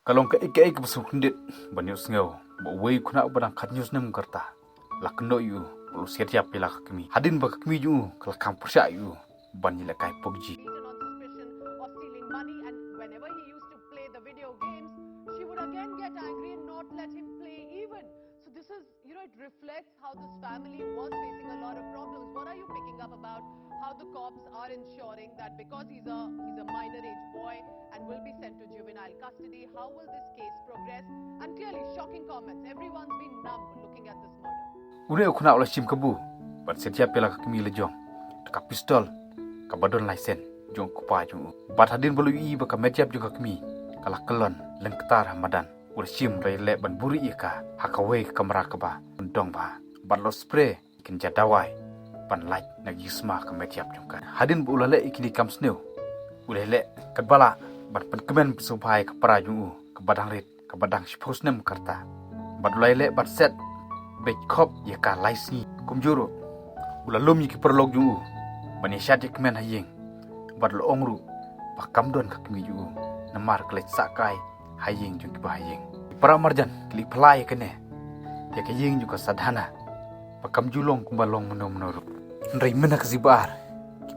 Kalong ka ikai ka basuk ndit banyus ngau bo wei kuna badang khat news nem karta lakno yu lu siap pila kami hadin ba kami ju kala kam persya yu ban la kai pogji On suspicion of stealing money, and whenever he used to play the video games, she would again get angry and not let him play even. So this is, it reflects how this family was facing a lot of problems. What are you picking up about how the cops are ensuring that because he's a minor age boy and will be sent to juvenile custody, how will this case progress? And clearly shocking comments. Everyone's been numb looking at this murder. Une kuna ola sim kabu ban siap pila kami le jong ka pistol ka badon license jong ko pa jong bat hadin bolu i ba ka medjap jong kami kala kelon leng ketar hamadan ur sim re le ban buri ika hakawe kamera ka ba dong ba bat lo spray kin jadawai ban light na gisma ka medjap jong ka hadin bu le ikini kam sneu ulele ka bala bat pen kemen supai ka para jong ka badang rit ka badang spos nem karta bat le bat set bek kop ya ka laisi kumjuro ulalum yiki perlog jong bani syadik men hayeng bad lo ongru pakam don ka kemi ju namar klet sakai hayeng jung ba hayeng para marjan kli phlai kene ya ka yeng ju ka sadhana pakam julong kumbalong menom ndai mena ka zibar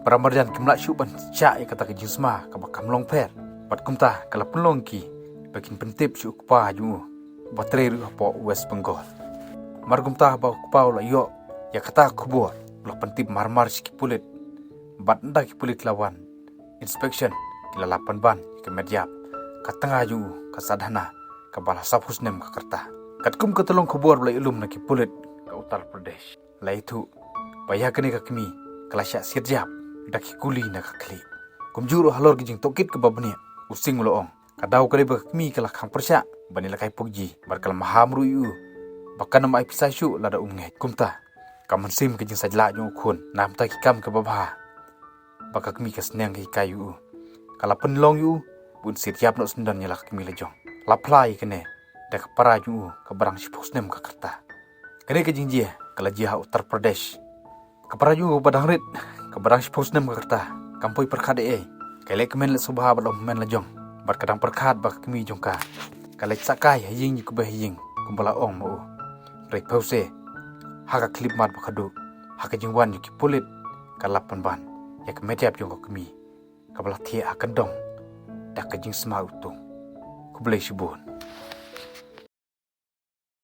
para marjan kimla shuban cha ya kata ka jisma ka bakam long per bat kumta kala penlong ki bakin pentip shu pa ju batre ru po West Bengal margumta ba pa la yo ya kata kubur lo pentip marmar siki pulit bat nda ki pulit lawan inspection ki lalapan ban ke mediap ka tengah ju ka sadhana ka bala sapus nem ka kerta kat kum ka tolong kubur lai ulum na ki pulit ka Uttar Pradesh lai thu paya kene ka kemi kala sya sirjap dak ki kuli na ka kli kum juru halor ki jing tokit ka babni using lo ong ka daw kale ba kemi kala khang persya bani la kai pugji bar kala mahamru yu bakan mai pisai shu lada umnge kumta kaman sim ke jing sajla ju khun nam ta ki kam ka babha baka kemi ka sneng ki kayu kala penlong yu bun sirjap no sendan nyala kemi lejong laplai kene dak para ju ka barang sipus nem ka kerta kene ke jing jia kala jia Uttar Pradesh ka para ju badang rit ka barang sipus nem ka kerta kampoi perkhade kale kemen le subha balom men lejong bar kadang perkhat baka kemi jong ka kala sakai haying ku ba haying kumbala ong mo rek pause haka klip mat bakadu haka jingwan yuki pulit kalapan ban yak mediap jong kami kabala thia akan dong dak jing sma utung ku blai shibun